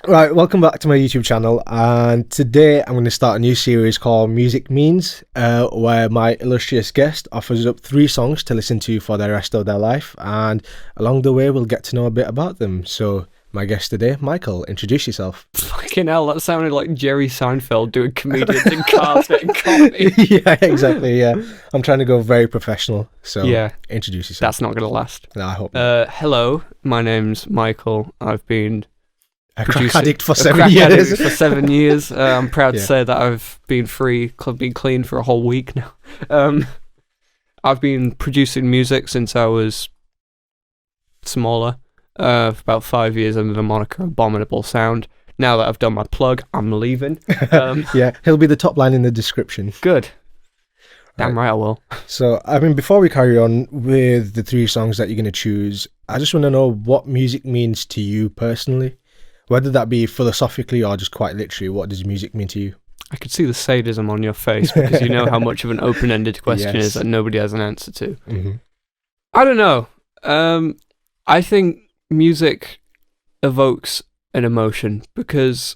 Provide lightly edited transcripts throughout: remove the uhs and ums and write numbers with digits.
Right, welcome back to my YouTube channel, and today I'm going to start a new series called Music Means, where my illustrious guest offers up 3 songs to listen to for the rest of their life, and along the way we'll get to know a bit about them. So, my guest today, Michael, introduce yourself. Fucking hell, that sounded like Jerry Seinfeld doing comedians in cars getting coffee. Yeah, exactly, yeah. I'm trying to go very professional, so Yeah, introduce yourself. that's not going to last. No, I hope not. Hello, my name's Michael. I've been A crack addict for a 7 crack years. addict for 7 years. I'm proud to Yeah. say that I've been been clean for a whole week now. I've been producing music since I was smaller, for about 5 years under the moniker Abominable Sound. Now that I've done my plug, I'm leaving. Yeah, he'll be the top line in the description. Good. Damn right I will. So, I mean, before we carry on with the 3 songs that you're going to choose, I just want to know what music means to you personally. Whether that be philosophically or just quite literally, what does music mean to you? I could see the sadism on your face because you know how much of an open-ended question Yes. is that nobody has an answer to. Mm-hmm. I don't know. I think music evokes an emotion because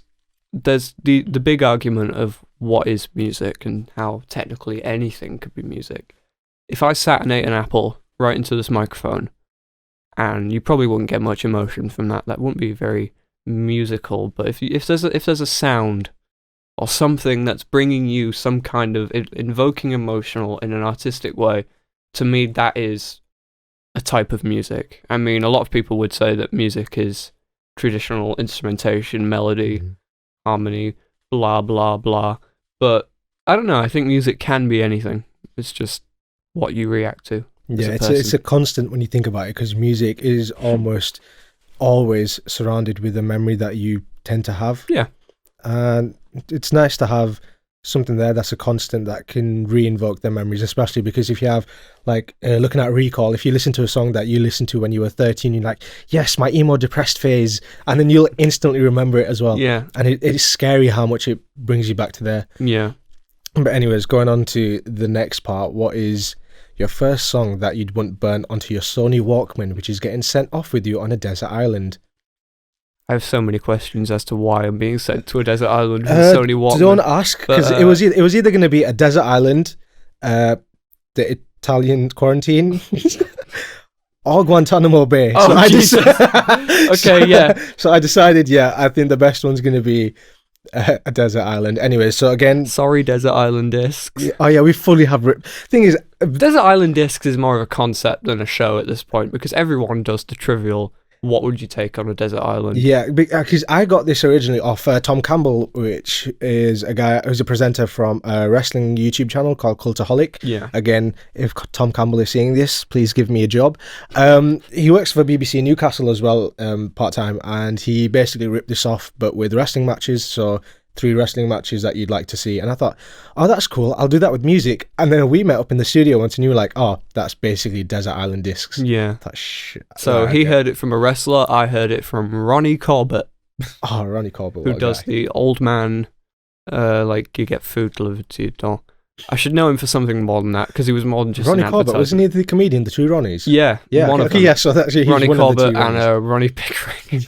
there's the big argument of what is music and how technically anything could be music. If I sat and ate an apple right into this microphone, and you probably wouldn't get much emotion from that. That wouldn't be very musical. But if there's a sound or something that's bringing you some kind of invoking emotional in an artistic way, to me that is a type of music. I mean, a lot of people would say that music is traditional instrumentation, melody, harmony, blah blah blah. But I don't know. I think music can be anything. It's just what you react to. Yeah, it's a constant when you think about it, because music is almost always surrounded with a memory that you tend to have. Yeah. And it's nice to have something there that's a constant that can re-invoke their memories, especially because if you have, like, looking at recall, if you listen to a song that you listened to when you were 13, you're like, yes, my emo depressed phase, and then you'll instantly remember it as well. Yeah. And it's scary how much it brings you back to there. Yeah. But anyways, going on to the next part, what is your first song that you'd want burnt onto your Sony Walkman, which is getting sent off with you on a desert island? I have so many questions as to why I'm being sent to a desert island with a Sony Walkman. Don't ask, because it was either going to be a desert island, the Italian quarantine, or Guantanamo Bay. Oh, Jesus. Okay, yeah. So I decided, I think the best one's going to be a desert island. Anyway, so again, Sorry, Desert Island Discs. oh yeah, we fully have. Thing is, Desert Island Discs is more of a concept than a show at this point because everyone does the trivial. What would you take on a desert island? Yeah, because I got this originally off Tom Campbell, which is a guy who's a presenter from a wrestling YouTube channel called Cultaholic. Yeah. Again, if Tom Campbell is seeing this, please give me a job. He works for BBC Newcastle as well, part-time, and he basically ripped this off, but with wrestling matches, so 3 wrestling matches that you'd like to see. And I thought, oh, that's cool, I'll do that with music. And then we met up in the studio once and you were like, oh, that's basically Desert Island Discs. Yeah. I thought, shit. So he heard it from a wrestler, I heard it from Ronnie Corbett. Oh, Ronnie Corbett. Who does the old man, like you get food delivered to your door. I should know him for something more than that because he was more than just Ronnie an Corbett, wasn't he the comedian, the 2 Ronnies? Yeah, Yeah, one of them. yeah, so that's Ronnie one Corbett of the 2 and Ronnies. Ronnie Pickering.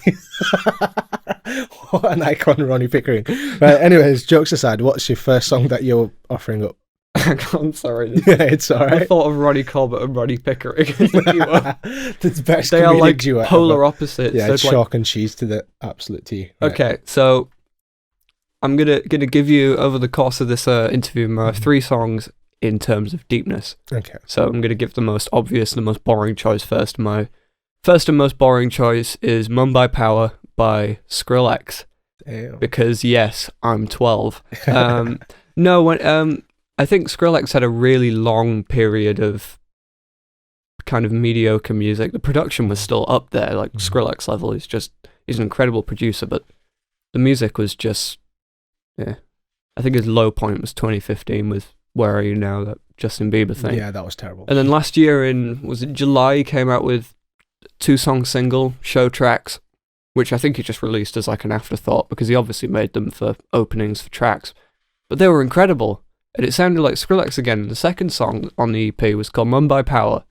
What an icon, Ronnie Pickering. Right, anyways, jokes aside, what's your first song that you're offering up? I'm sorry. Yeah, it's I alright. thought of Ronnie Corbett and Ronnie Pickering. You are- The best they are comedic like duet polar ever. opposites. Yeah, So it's it's like- chalk and cheese to the absolute T. Right. Okay, so I'm gonna give you over the course of this interview my 3 songs in terms of deepness. Okay. So I'm gonna give the most obvious and the most boring choice first. My first and most boring choice is "Mumbai Power" by Skrillex. Ew. Because yes, I'm 12. No, when I think Skrillex had a really long period of kind of mediocre music. The production was still up there, like Skrillex level. He's an incredible producer, but the music was just, yeah. I think his low point was 2015 with "Where Are You Now," that Justin Bieber thing. Yeah, that was terrible. And then last year was it July, he came out with 2-song single, Show Tracks, which I think he just released as like an afterthought because he obviously made them for openings for tracks. But they were incredible. And it sounded like Skrillex again. The second song on the EP was called "Mumbai Power."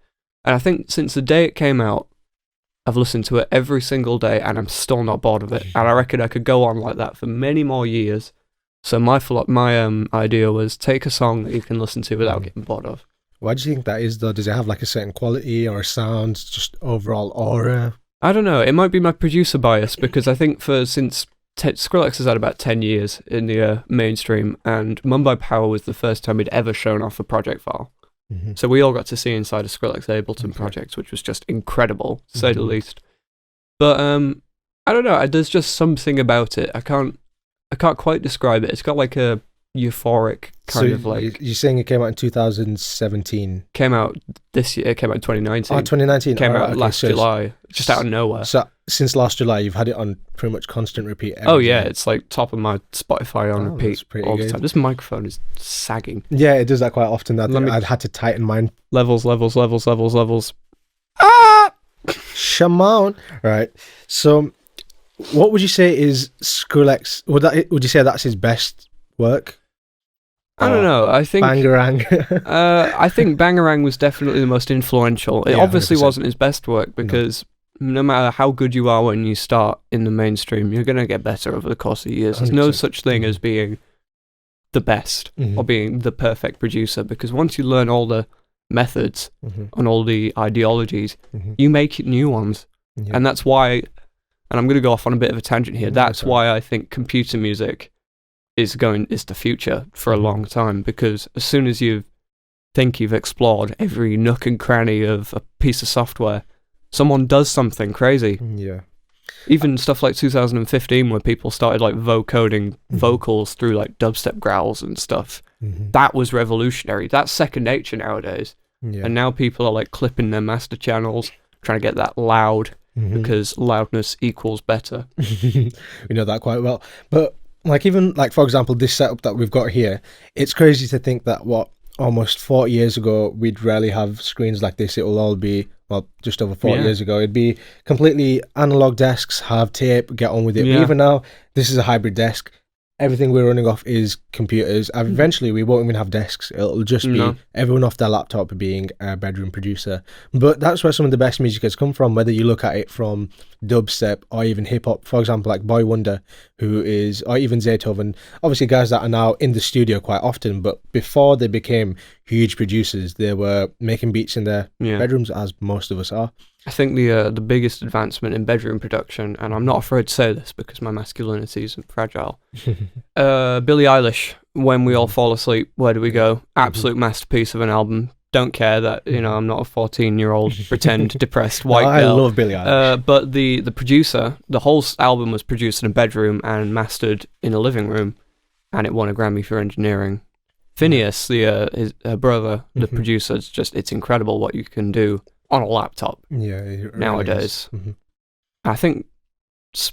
And I think since the day it came out, I've listened to it every single day, and I'm still not bored of it. And I reckon I could go on like that for many more years. So my idea was take a song that you can listen to without getting bored of. Why do you think that is, though? Does it have like a certain quality or a sound, just overall aura? I don't know. It might be my producer bias, because I think since Skrillex has had about 10 years in the mainstream, and Mumbai Power was the first time he'd ever shown off a project file. Mm-hmm. So we all got to see inside of Skrillex Ableton projects, which was just incredible, to say the least. But I don't know. There's just something about it. I can't quite describe it. It's got like a euphoric kind of like. You're saying it came out in 2017? Came out this year. It came out in 2019. Oh, 2019. Came out last July, just out of nowhere. So since last July, you've had it on pretty much constant repeat. Oh yeah, it's like top of my Spotify on repeat all the good. time. This microphone is sagging. Yeah, it does that quite often. I'd had to tighten mine. Levels. Shaman. Right. So, what would you say is Skrillex? Would you say that's his best work? I don't know. I think Bangarang. I think Bangarang was definitely the most influential. It obviously 100%. wasn't his best work, because no matter how good you are when you start in the mainstream, you're going to get better over the course of years. There's no 100%. such thing as being the best or being the perfect producer, because once you learn all the methods and all the ideologies, you make new ones. Yeah. And that's why, and I'm going to go off on a bit of a tangent here, that's why I think computer music is the future for a long time, because as soon as you think you've explored every nook and cranny of a piece of software, someone does something crazy. Yeah. Even stuff like 2015, where people started like vocoding vocals through like dubstep growls and stuff. That was revolutionary. That's second nature nowadays. Yeah. And now people are like clipping their master channels, trying to get that loud, because loudness equals better. We know that quite well. But like, even like, for example, this setup that we've got here, it's crazy to think that almost 40 years ago, we'd rarely have screens like this. It will all be, well, just over 40 years ago, it'd be completely analog desks, have tape, get on with it. But even now, this is a hybrid desk. Everything we're running off is computers. Eventually, we won't even have desks. It'll just be everyone off their laptop being a bedroom producer. But that's where some of the best music has come from, whether you look at it from dubstep or even hip-hop. For example, like Boy Wonder, or even Zaytoven. Obviously, guys that are now in the studio quite often, but before they became huge producers, they were making beats in their bedrooms, as most of us are. I think the biggest advancement in bedroom production, and I'm not afraid to say this because my masculinity isn't fragile, Billie Eilish, When We All Fall Asleep, Where Do We Go? Absolute masterpiece of an album. Don't care that, I'm not a 14-year-old pretend depressed white girl. I love Billie Eilish. But the producer, the whole album was produced in a bedroom and mastered in a living room, and it won a Grammy for engineering. Phineas, his brother, the producer, it's incredible what you can do on a laptop nowadays. I think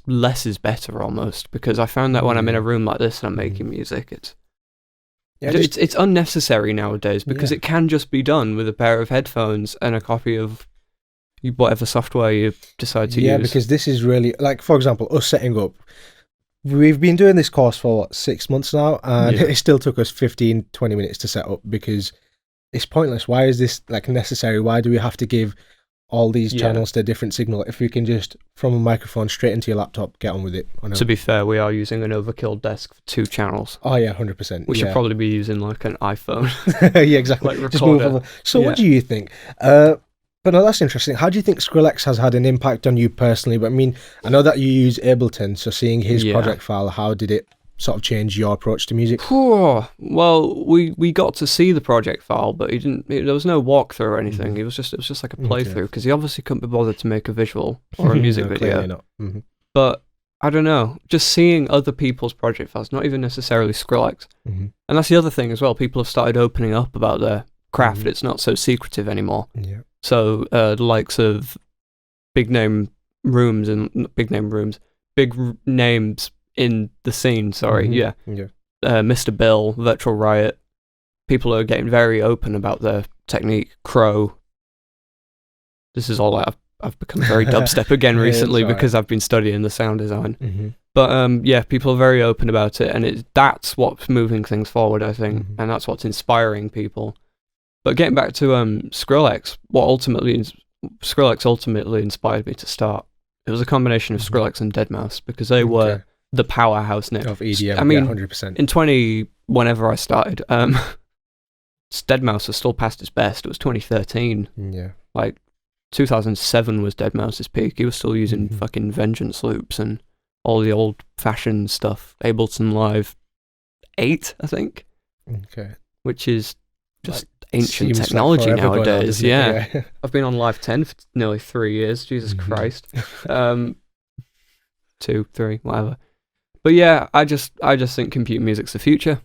less is better almost, because I found that when I'm in a room like this and I'm making music, it's unnecessary nowadays, because it can just be done with a pair of headphones and a copy of whatever software you decide to use. Yeah, because this is really, like, for example, us setting up. We've been doing this course for 6 months now, and it still took us 15-20 minutes to set up, because it's pointless. Why is this like necessary? Why do we have to give all these channels to a different signal if we can just, from a microphone straight into your laptop, get on with it? To be fair, we are using an overkill desk for 2 channels. Oh yeah, 100%. We should probably be using like an iPhone. Yeah, exactly. Like just move recorder. over. So what do you think? But no, that's interesting. How do you think Skrillex has had an impact on you personally? But I mean, I know that you use Ableton, so seeing his project file, how did it sort of change your approach to music? Well, we got to see the project file, but there was no walkthrough or anything. It was just like a playthrough, because he obviously couldn't be bothered to make a visual or a music video. Not. But I don't know, just seeing other people's project files, not even necessarily Skrillex. And that's the other thing as well. People have started opening up about their craft. It's not so secretive anymore. Yeah. So the likes of big names in the scene, Mr. Bill, Virtual Riot, people are getting very open about their technique. Crow. This is all I've become very dubstep again recently because I've been studying the sound design. But people are very open about it, and that's what's moving things forward, I think, and that's what's inspiring people. But getting back to Skrillex, what ultimately Skrillex ultimately inspired me to start. It was a combination of Skrillex and deadmau5 because they were the powerhouse of EDM. I mean, 100%. Whenever I started, deadmau5 was still past its best. It was 2013. Yeah. Like 2007 was deadmau5's peak. He was still using fucking Vengeance loops and all the old fashioned stuff. Ableton Live 8, I think. Okay. Which is just Like, ancient seems technology like forever going on, nowadays. doesn't it? Yeah. I've been on Live 10 for nearly 3 years. Jesus Christ. 2, 3, whatever. But yeah, I just think computer music's the future.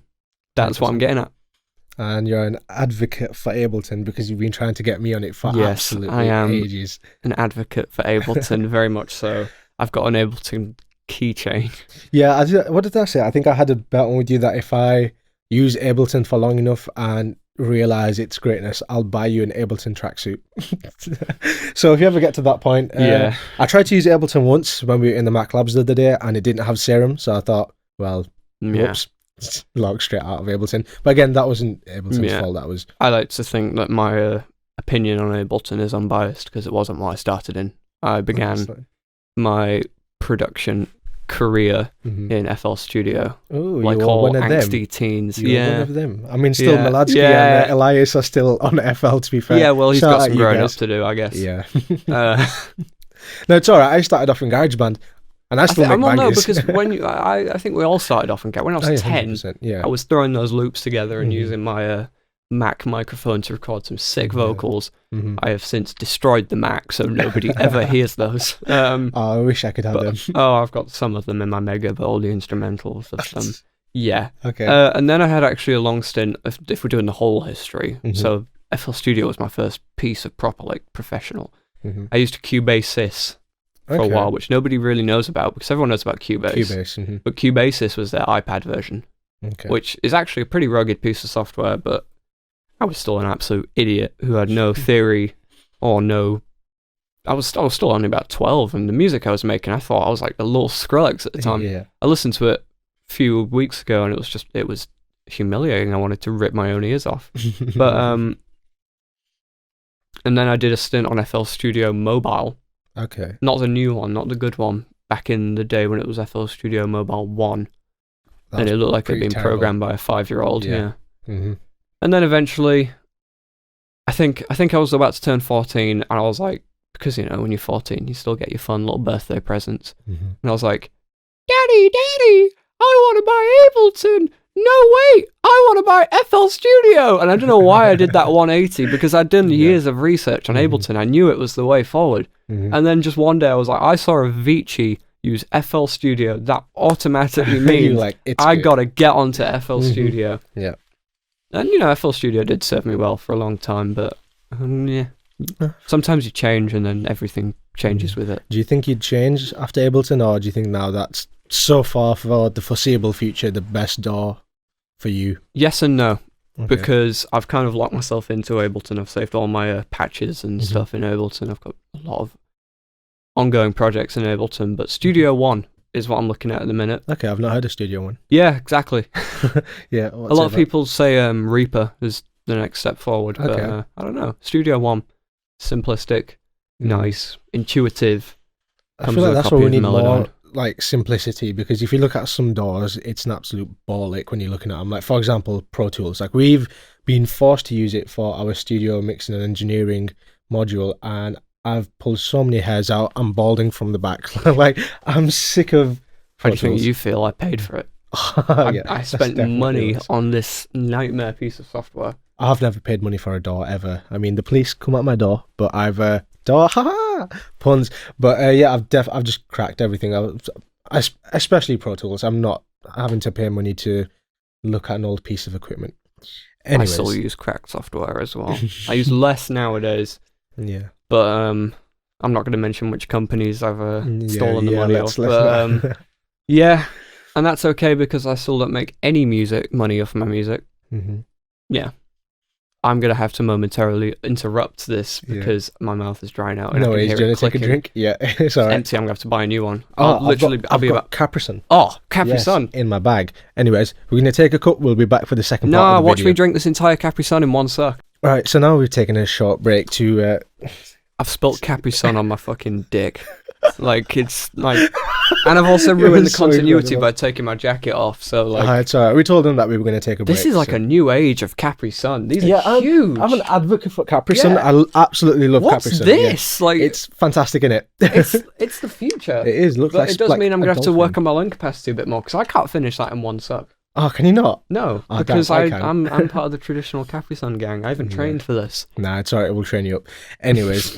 That's what I'm getting at. And you're an advocate for Ableton because you've been trying to get me on it for Yes, absolutely I am ages. An advocate for Ableton, very much so. I've got an Ableton keychain. Yeah, what did I say? I think I had a bet on with you that if I use Ableton for long enough and realize its greatness, I'll buy you an Ableton tracksuit. So if you ever get to that point, I tried to use Ableton once when we were in the Mac Labs the other day and it didn't have Serum, so I thought, well, whoops, log straight out of Ableton. But again, that wasn't Ableton's fault. That was. I like to think that my opinion on Ableton is unbiased because it wasn't what I started in. I began my production career in FL Studio. Oh, like you all one of angsty them. teens. You're one of them. I mean, still Mladsky and Elias are still on FL, to be fair. Yeah, well, he's got some growing up to do, I guess. Yeah. No, it's all right. I started off in GarageBand, and I still make bangers. No, because when I think we all started off in GarageBand. When I was 10, I was throwing those loops together and using my Mac microphone to record some sick vocals. I have since destroyed the Mac, so nobody ever hears those. I wish I could have them. I've got some of them in my Mega, but all the instrumentals of them. Yeah. Okay. And then I had actually a long stint, if we're doing the whole history. So FL Studio was my first piece of proper, like, professional. I used Cubasis for a while, which nobody really knows about, because everyone knows about Cubase. But Cubasis was their iPad version, which is actually a pretty rugged piece of software, but I was still an absolute idiot who had no theory or no... I was still only about 12, and the music I was making, I thought I was like a little Skrillex at the time. Yeah. I listened to it a few weeks ago, and it was humiliating. I wanted to rip my own ears off. But and then I did a stint on FL Studio Mobile. Okay. Not the new one, not the good one. Back in the day when it was FL Studio Mobile 1. And it looked like it had been programmed by a 5-year-old. Yeah. And then eventually, I think I was about to turn 14, and I was like, because, you know, when you're 14, you still get your fun little birthday presents. And I was like, Daddy, I want to buy Ableton. No, wait, I want to buy FL Studio. And I don't know why I did that 180, because I'd done years of research on Ableton. I knew it was the way forward. And then just one day I was like, I saw Avicii use FL Studio. That automatically means I got to get onto FL Studio. Yeah. And, you know, FL Studio did serve me well for a long time, but sometimes you change and then everything changes with it. Do you think you'd change after Ableton, or do you think now that's so far for the foreseeable future the best door for you? Yes and no, because I've kind of locked myself into Ableton. I've saved all my patches and stuff in Ableton. I've got a lot of ongoing projects in Ableton, but Studio One is what I'm looking at the minute. Okay, I've not heard of Studio One. Yeah, exactly. Yeah, a lot of people say Reaper is the next step forward, but I don't know. Studio One, simplistic, nice, intuitive. I feel like that's what we need more, like simplicity, because if you look at some doors, it's an absolute ball ache when you're looking at them. Like, for example, Pro Tools. Like, we've been forced to use it for our studio mixing and engineering module, and I've pulled so many hairs out. I'm balding from the back. Like, I'm sick of Pro Tools. How do you think you feel? I paid for it. I spent money on this nightmare piece of software. I've never paid money for a door ever. I mean, the police come at my door, but I've puns. But I've just cracked everything. Especially Pro Tools. I'm not having to pay money to look at an old piece of equipment. Anyways. I still use cracked software as well. I use less nowadays. Yeah. But I'm not going to mention which companies I've stolen the money off. But yeah, and that's okay because I still don't make any money off my music. Yeah. I'm going to have to momentarily interrupt this because my mouth is drying out. And no worries, do you want to take a drink? Yeah, it's all right. Empty, I'm going to have to buy a new one. I've got Capri-Sun. Oh, Capri-Sun. In my bag. Anyways, we're going to take a cup. We'll be back for the second part of the video. Watch me drink this entire Capri-Sun in one suck. All right, so now we've taken a short break to... I've spilt Capri Sun on my fucking dick. Like, it's like... And I've also ruined the so continuity incredible. by taking my jacket off, so like... It's alright. We told them that we were going to take a break. this is like so. a new age of Capri Sun. These Yeah, are huge. I'm an advocate for Capri Sun. Yeah. I absolutely love What's Capri Sun. this? Yeah. Like, It's fantastic, innit? it's the future. It is. Looks But like it does like mean I'm a going to have to dolphin. work on my lung capacity a bit more, because I can't finish that in one suck. Oh, can you not? No, Oh, because damn, I can. I'm part of the traditional Capri Sun gang. I haven't trained for this. Nah, it's alright. We'll train you up. Anyways,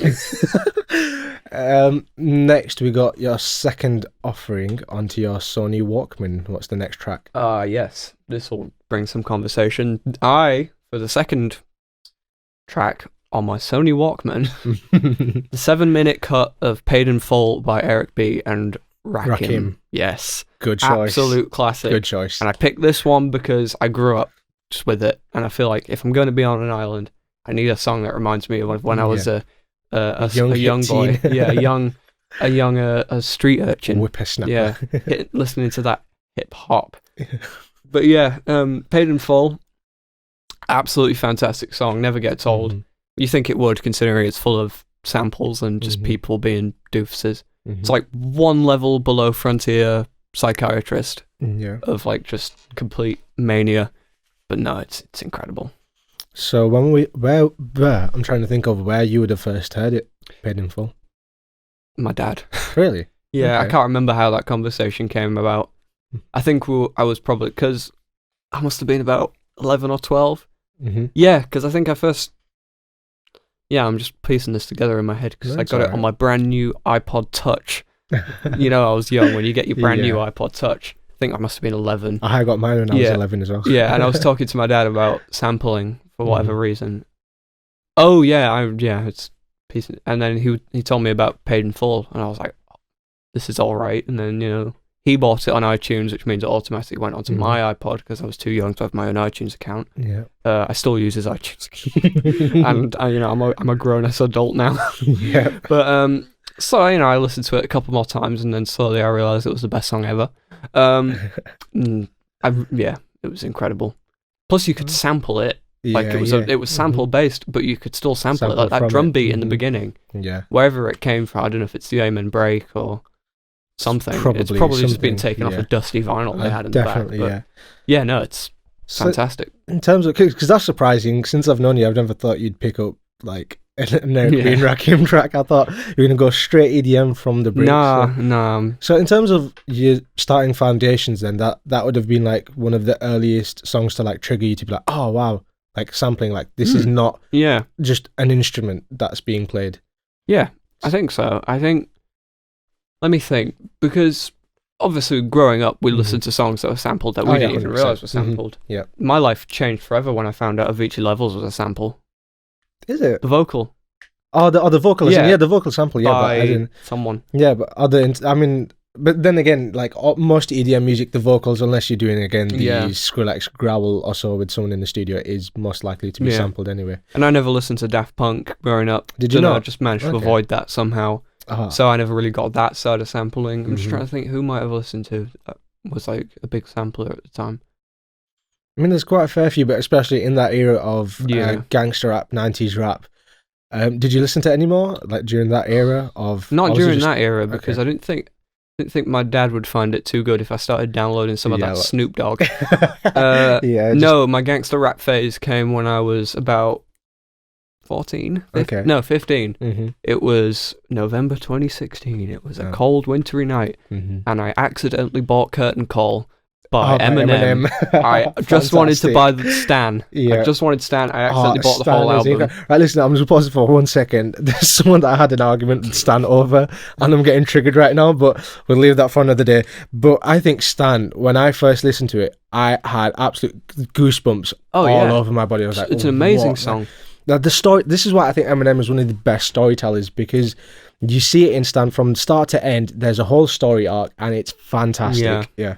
next we got your second offering onto your Sony Walkman. What's the next track? Yes, this will bring some conversation. For the second track on my Sony Walkman, the 7-minute cut of Paid in Full by Eric B. and Rakim. Rakim. Yes. Good choice. Absolute classic. Good choice. And I picked this one because I grew up just with it, and I feel like if I'm going to be on an island, I need a song that reminds me of when I was a young boy. teen. Yeah, a young street urchin. Whippersnapper. Yeah, listening to that hip hop. But yeah, Paid in Full, absolutely fantastic song. Never gets old. Mhm. You think it would, considering it's full of samples and just people being doofuses. It's like one level below Frontier Psychiatrist Yeah. of like just complete mania. But no, it's incredible. So when where I'm trying to think of where you would have first heard it, Paid in Full. My dad. Really? Yeah, Okay. I can't remember how that conversation came about. I think I was probably, because I must have been about 11 or 12. Mm-hmm. Yeah, because I think I first... Yeah, I'm just piecing this together in my head because I That's got it alright. on my brand new iPod Touch. You know, I was young when you get your brand new Yeah. iPod Touch. I think I must have been 11. I got mine when I was Yeah. 11 as well. Yeah, and I was talking to my dad about sampling for whatever Mhm. reason. Oh yeah, it's piecing. And then he told me about Paid in Full, and I was like, this is all right. And then he bought it on iTunes, which means it automatically went onto my iPod because I was too young to have my own iTunes account. Yeah. I still use his iTunes account, and I'm a grown ass adult now. Yeah. But so I listened to it a couple more times, and then slowly I realized it was the best song ever. It was incredible. Plus, you could sample it. Like it was sample based, but you could still sample it, like that from drum it. beat in the beginning, Yeah. wherever it came from. I don't know if it's the Amen Break or something. It's probably just been something, taken off yeah. a dusty vinyl they had in the back. Definitely, But yeah. yeah, no, it's So, fantastic. in terms of, because that's surprising. Since I've known you, I've never thought you'd pick up like an Eric B. and Rakim track. I thought you were gonna go straight EDM from the break. Nah. So in terms of your starting foundations, then that would have been like one of the earliest songs to like trigger you to be like, oh wow, like sampling, like this is not Yeah, just an instrument that's being played. yeah, I think so. Let me think, because obviously growing up, we listened to songs that were sampled that we didn't even 100%. realize were sampled. Yeah. My life changed forever when I found out Avicii Levels was a sample. Is it? The vocal. Oh, the vocal. Yeah. Yeah, the vocal sample. Yeah, but I by didn't. someone. Yeah, but but then again, like most EDM music, the vocals, unless you're doing again the Skrillex growl or so with someone in the studio, is most likely to be sampled anyway. And I never listened to Daft Punk growing up. Did you Dunno, not? I just managed to Okay. avoid that somehow. Ah. So I never really got that side of sampling. I'm just Mhm. trying to think who might have listened to that was like a big sampler at the time. I mean, there's quite a fair few, but especially in that era of Yeah. gangster rap, 90s rap. Did you listen to any more like during that era of? or Not was it during just- that era, because okay. I didn't think my dad would find it too good if I started downloading some of Yeah, that like- Snoop Dogg. Yeah. Just, No, my gangster rap phase came when I was about 14. Okay. No, 15. Mm-hmm, It was November 2016. It was a Oh. cold, wintry night, mm-hmm. and I accidentally bought Curtain Call by Oh, by Eminem. I just wanted to Fantastic. buy the Stan. Yeah. I just wanted Stan. I accidentally bought the Stan whole is album. incredible. Right, listen, I'm just pausing for 1 second. There's someone that I had an argument with Stan over, and I'm getting triggered right now, but we'll leave that for another day. But I think Stan, when I first listened to it, I had absolute goosebumps Oh, all yeah. over my body. I was like, It's an amazing what? song. Now, the story. This is why I think Eminem is one of the best storytellers, because you see it in Stan from start to end. There's a whole story arc, and it's fantastic. Yeah.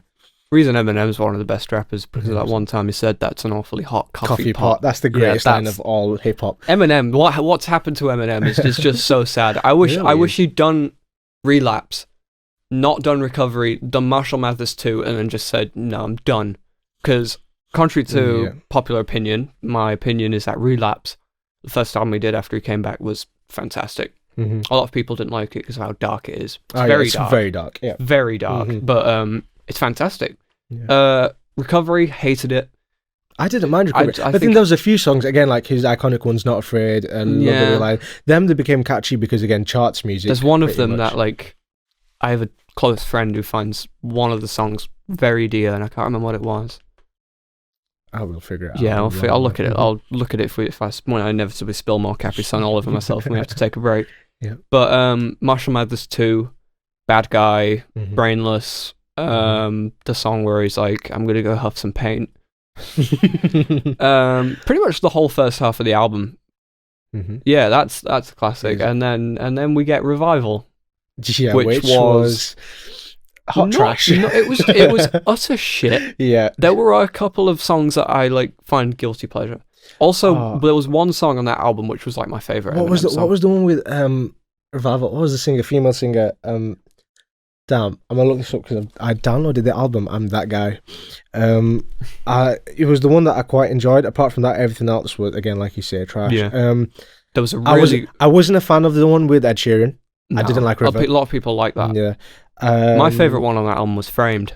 Reason Eminem's one of the best rappers because that one time he said that's an awfully hot coffee pot. That's the Yeah, greatest line that's- of all hip hop. Eminem, what's happened to Eminem is just so sad. I wish Really? he'd done Relapse, not done Recovery, done Marshall Mathers 2, and then just said, no, I'm done. Because contrary to Yeah. popular opinion, my opinion is that Relapse, the first album he did after he came back, was fantastic. Mhm. A lot of people didn't like it because of how dark it is. It's Oh, very it's dark. very dark. Yeah. Very dark. Mhm. But it's fantastic. Yeah. Recovery, hated it. I didn't mind Recovery. I I think think- there was a few songs, again, like his iconic ones, Not Afraid, and Love Yeah. Every Line. Them, they became catchy because, again, charts music. There's one of pretty them much. that, like, I have a close friend who finds one of the songs very dear, and I can't remember what it was. I will figure it out. Yeah, I'll look at it. Mhm. I'll look at it when I inevitably spill more Capri Sun all over myself and we have to take a break. Yeah. But Marshall Mathers 2, Bad Guy, Mhm. Brainless, the song where he's like, I'm gonna go huff some paint. Pretty much the whole first half of the album. Mhm. Yeah, that's a classic. Yeah. And then we get Revival. Yeah, which was hot trash. it was utter shit. Yeah. There were a couple of songs that I like find guilty pleasure. Also, Oh. there was one song on that album which was like my favorite. What was Eminem song. What was the one with Revival? What was the singer? Female singer. Damn, I'm gonna look this up because I downloaded the album. I'm that guy. It was the one that I quite enjoyed. Apart from that, everything else was, again, like you say, trash. Yeah. There was a I really. wasn't a fan of the one with Ed Sheeran. I No, didn't like a River. lot of people like that. Yeah. My favorite one on that album was Framed.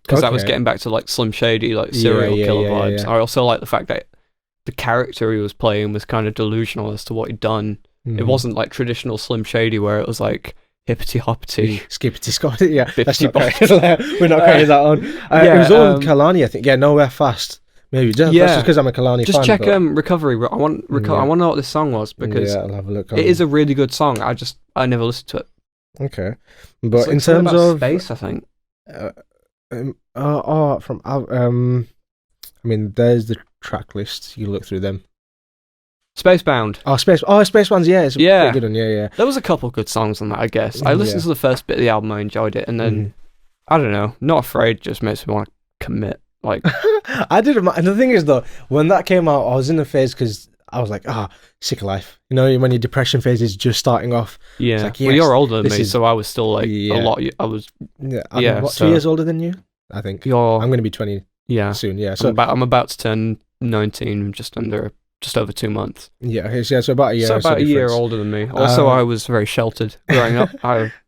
Because that was Okay. getting back to like Slim Shady, like serial killer vibes. yeah. I also like the fact that the character he was playing was kind of delusional as to what he'd done. It wasn't like traditional Slim Shady where it was like hippity hoppity. Skippity Scott. Yeah, that's Bippity not we're not carrying that on. It was on Kalani, I think. Yeah, Nowhere Fast. Maybe just because I'm a Kalani Just fan. check but- Recovery. I want to know what this song was because yeah, I'll have a look. it is a really good song. I never listened to it. Okay, but It's like in something terms about of space, I think. I mean, there's the track list. You can look through them. Spacebound. Space Ones. Yeah, it's a Yeah. pretty good one. Yeah. There was a couple good songs on that, I guess. I listened Yeah. to the first bit of the album, I enjoyed it, and then I don't know. Not Afraid just makes me want to commit. Like, I didn't. And the thing is, though, when that came out, I was in a phase because I was like, sick of life. You know, when your depression phase is just starting off. yeah. like, Well, yes, you're older than this me, is- so I was still like Yeah. a lot. I was. Yeah. Yeah, What, so- 2 years older than you? I think. You're. I'm going to be 20 Yeah. soon. Yeah. I'm So about to turn 19, just over 2 months. yeah. Okay, so about a year. So or so about a year difference. older than me. Also, Uh, I was very sheltered growing up.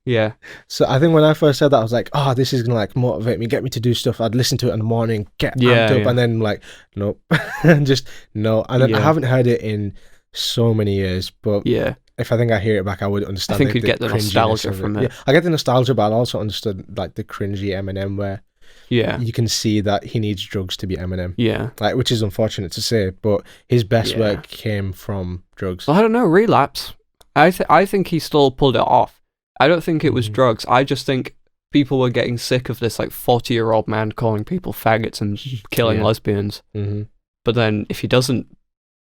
Yeah. So I think when I first said that, I was like, this is gonna like motivate me, get me to do stuff. I'd listen to it in the morning, get Yeah, amped up, yeah. and then like, nope, and just no. And then I Yeah. haven't heard it in so many years, but Yeah. if I think I hear it back, I would understand. I think you'd get the cringiness nostalgia of from it. Yeah, I get the nostalgia, but I also understood like the cringy Eminem, where Yeah. you can see that he needs drugs to be Eminem, Yeah. like which is unfortunate to say, but his best Yeah. work came from drugs. Well, I don't know. Relapse. I think he still pulled it off. I don't think it was Mhm. drugs. I just think people were getting sick of this like 40-year-old man calling people faggots and killing Yeah. lesbians. Mm-hmm. But then if he doesn't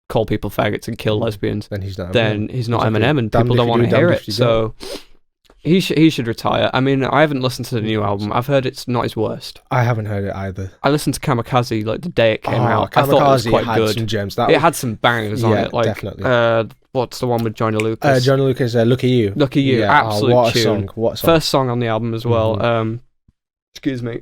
call people faggots and kill lesbians, Then he's not. then he's not Exactly. Eminem, and Damned people if don't you want do, to hear damned it. if you So he should retire. I mean, I haven't listened to the new album. I've heard it's not his worst. I haven't heard it either. I listened to Kamikaze like the day it came out. I thought it was Kamikaze quite had good. some gems. It had some bangers on Yeah, it. Like, definitely. What's the one with Johnny Lucas? John Lucas, Look at You. Look at You, Yeah, absolute what a tune. song! What a song! First song on the album as well. Mhm. Excuse me.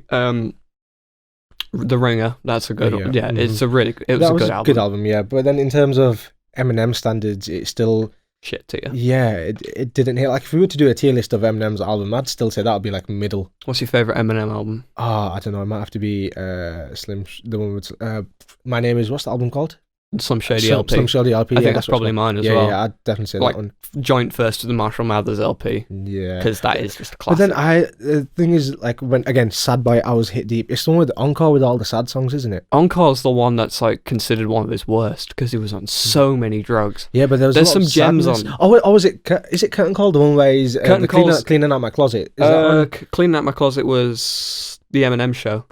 The Ringer. That's a good. Yeah, Yeah, mhm. it was a good album. Good album, yeah. But then in terms of Eminem standards, it still, Shit to you. yeah, it didn't hit. Like if we were to do a tier list of Eminem's album, I'd still say that would be like middle. What's your favorite Eminem album? I don't know. It might have to be the one with My Name Is, what's the album called? Slim Shady LP. Slim Shady LP. I think yeah, that's probably mine as yeah, well. Yeah, I'd definitely say Like, that one. Joint first to the Marshall Mathers LP, Yeah. because that is just a But classic. then the thing is, like, when again, Sad Boy, I was hit deep. It's the one with the encore with all the sad songs, isn't it? Encore's the one that's like considered one of his worst because he was on so many drugs. Yeah, but there's some gems on. Is it Curtain Call, the one where he's cleaning out my closet? Is that one? Cleaning Out My Closet was the Eminem show,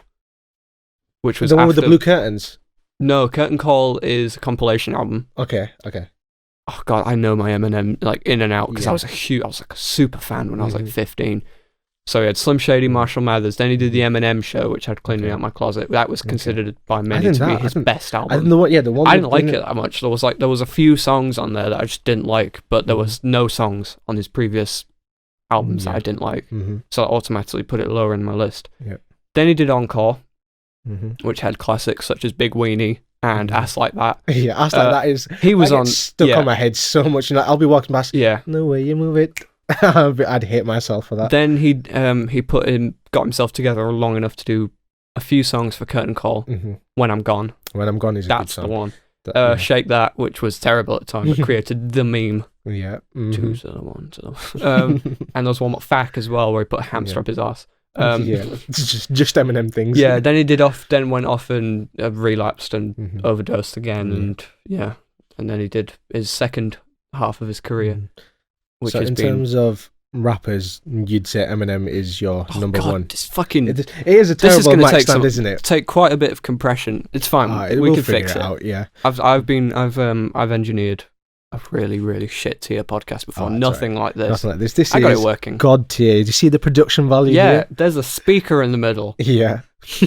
which was The one with the after- blue curtains? No, Curtain Call is a compilation album. Okay. Oh god, I know my Eminem like in and out because Yeah. I was like a super fan when I was like Mhm. 15. So he had Slim Shady, Marshall Mathers. Then he did the Eminem show, which had Cleaning Okay. Out My Closet. That was considered by I many think to be that- his I think- best I album. think the one. I didn't like it that much. There was a few songs on there that I just didn't like, but there was no songs on his previous albums that Yeah. I didn't like. Mm-hmm. So I automatically put it lower in my list. Yeah. Then he did Encore, Mm-hmm. which had classics such as Big Weenie, and Ass Like That. Yeah, Ass Like That is. He was that on gets stuck on my head so much. I'll be walking past. Yeah. No way you move it. I'd hate myself for that. Then he got himself together long enough to do a few songs for Curtain Call. When I'm Gone. When I'm Gone is a good song. That's the one. Shake That, which was terrible at the time, but created the meme. Yeah. Two to the one to the and there was one with Fack as well, where he put a hamster up his ass. Just Eminem things. Yeah, then he went off and relapsed and overdosed again, and then he did his second half of his career, which so has in been... terms of rappers, you'd say Eminem is your number one. This fucking... It is a terrible mic stand, isn't it? Take quite a bit of compression. It's fine. We can fix it out. Yeah, I've engineered a really, really shit tier podcast before. Nothing like this. Nothing like this. I got it working. God tier. Do you see the production value? Yeah, here? there's a speaker in the middle. Yeah.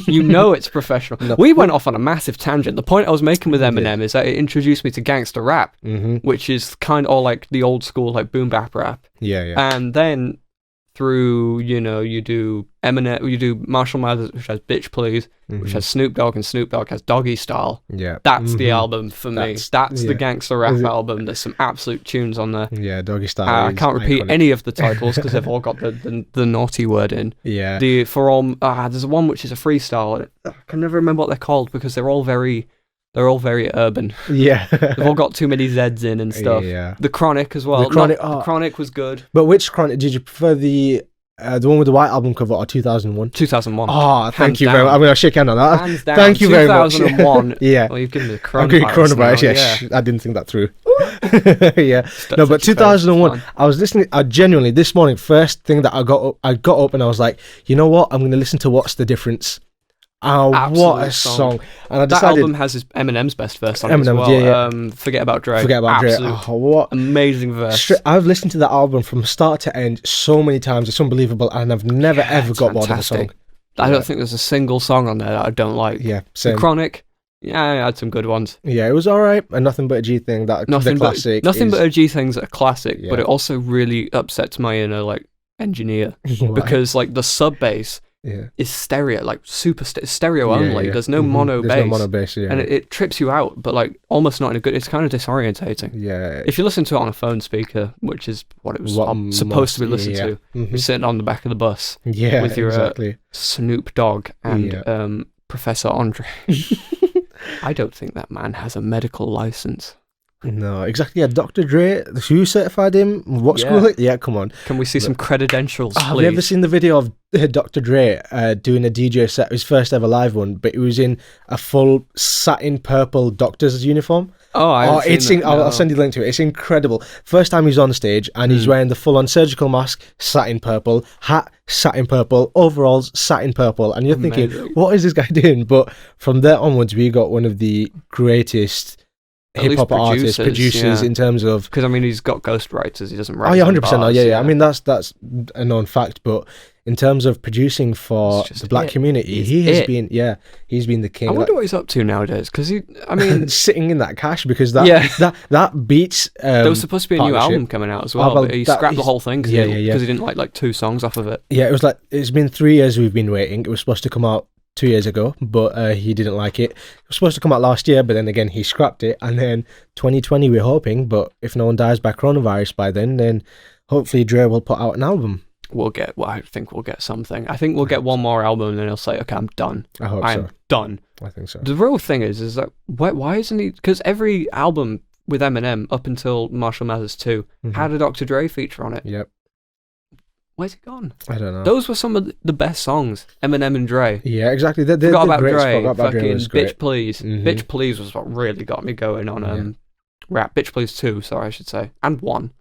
You know it's professional. No. We went off on a massive tangent. The point I was making with Eminem is that it introduced me to gangster rap, which is kind of all like the old school like boom bap rap. Yeah. And then through, you do Eminem, you do Marshall Mathers, which has Bitch Please, which has Snoop Dogg, and Snoop Dogg has Doggy Style. Yeah. That's the album for me. That's the gangster rap album. There's some absolute tunes on there. Yeah, Doggy Style. I can't repeat any of the titles because they've all got the naughty word in. Yeah. There's one which is a freestyle. I can never remember what they're called because they're all very urban. Yeah. They've all got too many Z's in and stuff. Yeah. The Chronic as well. The Chronic was good. But which Chronic did you prefer, the one with the white album cover or 2001? 2001. Oh, thank you very much. I'm going to shake hand on that. Hands down. Thank you very much. 2001. Yeah. Well, you've given me the coronavirus. Yeah. I didn't think that through. Yeah. No, but 2001, I was listening, genuinely, this morning, first thing that I got up and I was like, you know what? I'm going to listen to What's the Difference. Oh, what a song. And I decided, that album has Eminem's best verse on it as well. Yeah. Forget About Dre. Oh, what amazing verse. I've listened to that album from start to end so many times. It's unbelievable, and I've never ever got bored of the song. I don't think there's a single song on there that I don't like. Yeah, same. The Chronic, I had some good ones. Yeah, it was alright. And Nothing But a G Thing, Nothing But a G Thing's a classic, but it also really upsets my inner engineer because the sub bass is stereo, super stereo only. Yeah. There's no mono bass. There's no mono bass, and it trips you out, but almost not in a good. It's kind of disorientating. Yeah. If you listen to it on a phone speaker, which is what it was supposed to be listened to, you're sitting on the back of the bus with your Snoop Dogg and Professor Andre. I don't think that man has a medical license. No, exactly. Yeah, Dr. Dre, who certified him? What school? Yeah, come on. Can we see some credentials, please? Have you ever seen the video of Dr. Dre doing a DJ set, his first ever live one, but he was in a full satin purple doctor's uniform? I'll send you the link to it. It's incredible. First time he's on stage and he's wearing the full-on surgical mask, satin purple, hat, satin purple, overalls, satin purple, and you're thinking, what is this guy doing? But from there onwards, we got one of the greatest hip-hop artists, producers in terms of... Because, he's got ghostwriters, he doesn't write 100%. Yeah. That's a known fact, but in terms of producing for the black community, he's been the king. I wonder what he's up to nowadays, because sitting in that cash, because that beats... there was supposed to be a new album coming out as well, but he scrapped the whole thing because he didn't like 2 songs off of it. Yeah, it's been 3 years we've been waiting. It was supposed to come out 2 years ago, but he didn't like it. It was supposed to come out last year, but then again he scrapped it, and then 2020 we're hoping, but if no one dies by coronavirus by then hopefully Dre will put out an album. I think we'll get something. I think we'll get one more album and then he'll say, okay, I'm done. I hope so. I'm done. I think so. The real thing is that why isn't he, because every album with Eminem up until Marshall Mathers 2 had a Dr. Dre feature on it. Yep. Where's it gone? I don't know. Those were some of the best songs, Eminem and Dre. Yeah, exactly. Forgot About Dre. Fucking Bitch Please. Bitch Please was what really got me going on rap. Bitch Please 2, sorry, I should say. And 1,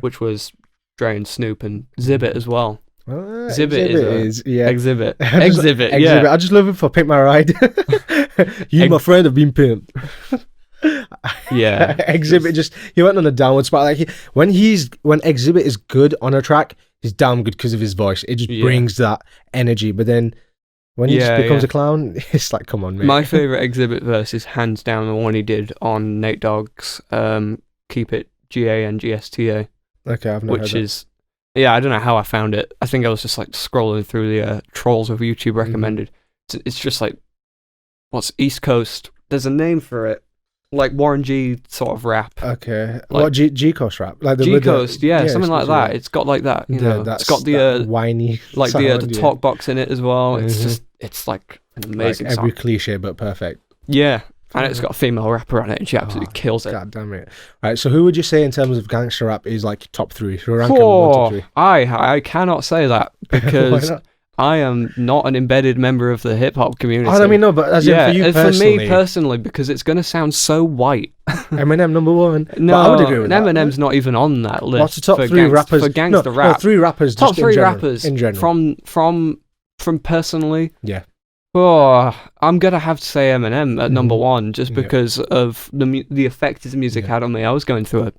which was Dre and Snoop and Exhibit as well. Exhibit is Exhibit. Exhibit. I just love it for Pimp My Ride. My friend have been pimped. Yeah. Exhibit he went on a downward spiral. When Exhibit is good on a track, he's damn good because of his voice. It just brings that energy. But then when he just becomes a clown, it's like, come on, mate. My favourite Exhibit verse is hands down the one he did on Nate Dogg's Keep It GANGSTA. Okay, I've not heard that. I don't know how I found it. I think I was just scrolling through the trolls of YouTube recommended. It's just what's East Coast There's a name for it. Like Warren G sort of rap. Okay. Like, what G-Coast rap? Like G-Coast, something like that. It's got like that, you know. It's got the whiny like sound, the talk box in it as well. Mm-hmm. It's just, it's like an amazing like every song. cliche but perfect. Yeah, and it's got a female rapper on it, and she absolutely kills it. God damn it! Right, so who would you say in terms of gangster rap is like top 3? So rank them 1 to 3. I cannot say that because I am not an embedded member of the hip hop community. I mean, no, but as in for you personally. For me personally, because it's going to sound so white. Eminem number 1. No, I would agree with that. Eminem's not even on that list. What's the top 3 rappers for gangster rap? No, 3 rappers. Top just 3 in general, rappers in general. From personally. Yeah. Oh, I'm gonna have to say Eminem at number 1 just Yeah. because of the effect his music had on me. I was going through a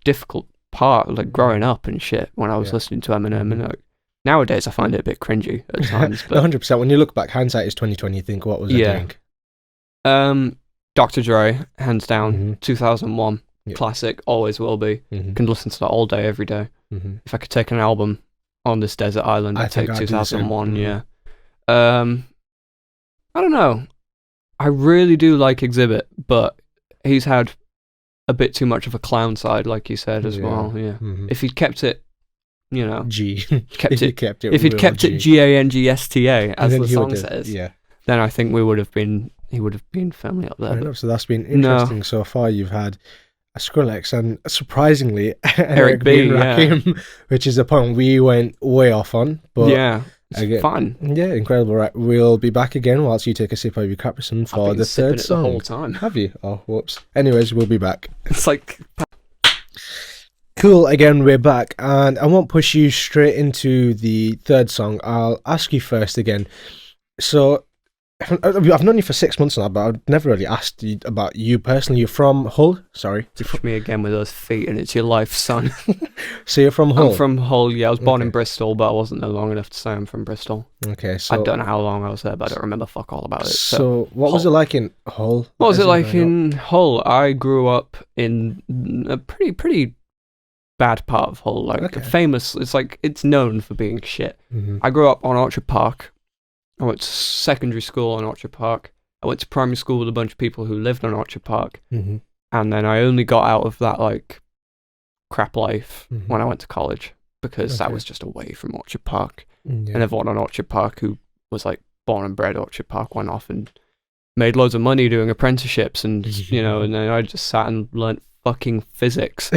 difficult part, like growing up and shit, when I was listening to Eminem, and like, nowadays I find it a bit cringy at times. But 100%. When you look back, hindsight is 2020. You think, what was I doing? Dr. Dre, hands down, 2001, classic, always will be. Can listen to that all day, every day. If I could take an album on this desert island, I'd take 2001. Yeah. I don't know. I really do like Exhibit, but he's had a bit too much of a clown side, like you said as well. Yeah. If he'd kept it, you know, if he'd kept it GANGSTA, as the song says, then I think he would have been firmly up there. Enough, so that's been interesting so far. You've had a Skrillex and surprisingly Eric B and Rakim, which is a point we went way off on. But it's fun. Yeah, incredible. Right, we'll be back again whilst you take a sip of your Capri-Sun for the third song. The whole time. Have you? Oh, whoops. Anyways, we'll be back. It's like cool. Again, we're back, and I won't push you straight into the third song. I'll ask you first again. So, I've known you for 6 months now, but I've never really asked you about you personally. You're from Hull? Sorry. Touch me again with those feet and it's your life, son. So you're from Hull? I'm from Hull, yeah. I was born in Bristol, but I wasn't there long enough to say I'm from Bristol. Okay, so... I don't know how long I was there, but I don't remember fuck all about it. So what was it like in Hull? What was it like in Hull? I grew up in a pretty bad part of Hull. Like, famous, it's known for being shit. I grew up on Orchard Park. I went to secondary school on Orchard Park. I went to primary school with a bunch of people who lived on Orchard Park. And then I only got out of that, like, crap life when I went to college, because that was just away from Orchard Park. And everyone on Orchard Park who was, like, born and bred Orchard Park went off and made loads of money doing apprenticeships and, you know, and then I just sat and learnt fucking physics.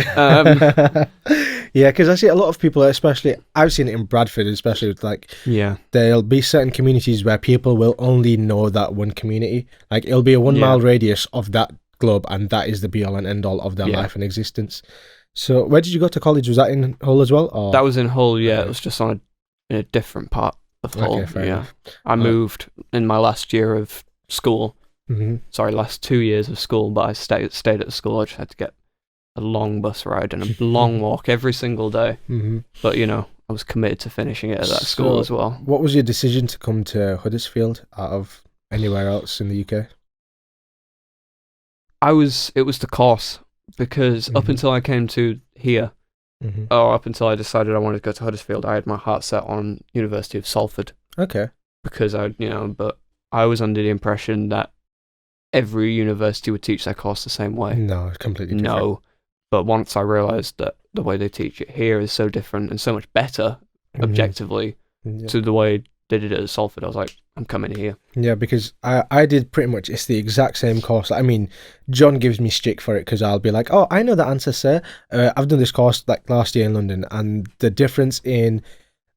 Yeah, because I see a lot of people, especially I've seen it in Bradford, especially with like there'll be certain communities where people will only know that one community. Like it'll be a 1 mile radius of that globe, and that is the be all and end all of their life and existence. So where did you go to college? Was that in Hull as well? Or? That was in Hull. Yeah, it was just in a different part of Hull. Okay, fair enough. I moved in my last year of school. Sorry, last 2 years of school, but I stayed at the school. I just had to get a long bus ride and a long walk every single day. But, you know, I was committed to finishing it at that school as well. What was your decision to come to Huddersfield out of anywhere else in the UK? It was the course, because up until I came to here, up until I decided I wanted to go to Huddersfield, I had my heart set on University of Salford. Okay. Because but I was under the impression that every university would teach their course the same way. No, it's completely different. No. But once I realised that the way they teach it here is so different and so much better, objectively, to the way they did it at Salford, I was like, I'm coming here. Yeah, because I did pretty much, it's the exact same course. I mean, John gives me stick for it because I'll be like, oh, I know the answer, sir. I've done this course like last year in London, and the difference in,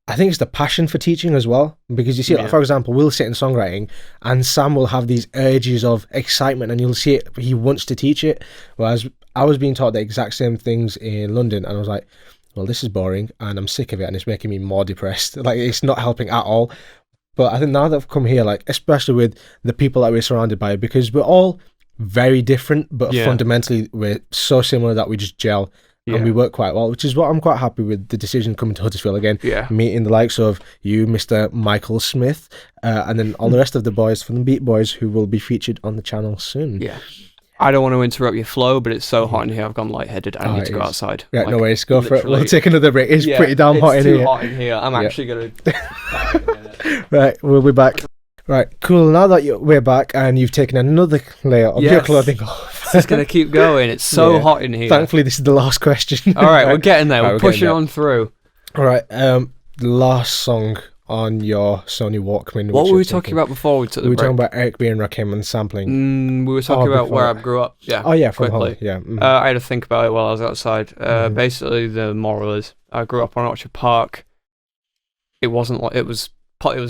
I think it's the passion for teaching as well, because you see, like, for example, we'll sit in songwriting and Sam will have these urges of excitement and you'll see it, he wants to teach it, whereas I was being taught the exact same things in London and I was like, well, this is boring and I'm sick of it and it's making me more depressed. Like, it's not helping at all. But I think now that I've come here, like, especially with the people that we're surrounded by, because we're all very different, but fundamentally we're so similar that we just gel. And we work quite well, which is what I'm quite happy with the decision coming to Huddersfield again. Meeting the likes of you, Mr. Michael Smith, and then all the rest of the boys from the Beat Boys who will be featured on the channel soon. I don't want to interrupt your flow, but it's so hot in here. I've gone lightheaded. I need to go outside. Yeah, like, no worries. Go for it. We'll take another break. It's pretty damn hot in here. It's too hot in here. I'm actually going to... Right, we'll be back. Right, cool. Now that we're back and you've taken another layer of your Yes. clothing off. It's just going to keep going. It's so Yeah. hot in here. Thankfully, this is the last question. All right, we're getting there. Right, we're we're getting pushing there. on through. All right, the last song on your Sony Walkman. What which were you're we talking taking. about before we took the We were break? talking about Eric B. and Rakim and sampling. We were talking about where I before. grew up. Yeah. Oh, yeah, from quickly. home. Yeah. Mhm. I had to think about it while I was outside. Mhm. Basically, the moral is I grew up on Orchard Park. It wasn't like it was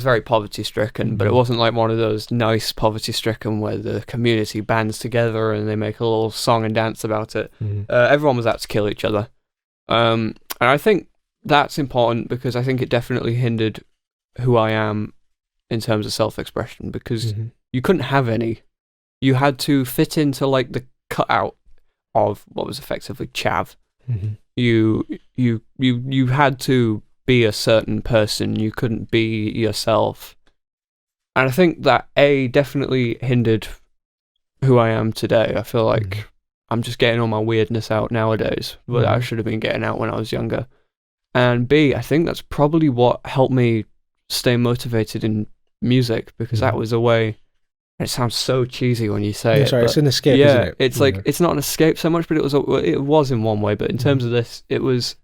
very poverty stricken, but it Mhm. wasn't like one of those nice poverty stricken where the community bands together and they make a little song and dance about it. Mhm. Everyone was out to kill each other, and I think that's important because I think it definitely hindered who I am in terms of self-expression because Mhm. you couldn't have any. You had to fit into like the cutout of what was effectively chav. Mhm. You had to be a certain person. You couldn't be yourself. And I think that definitely hindered who I am today. I feel like I'm just getting all my weirdness out nowadays, but I should have been getting out when I was younger. And B, I think that's probably what helped me stay motivated in music because that was a way. It sounds so cheesy when you say it. Sorry, but it's an escape, yeah, isn't it? it's like it's not an escape so much, but it was in one way. But in terms of this, it was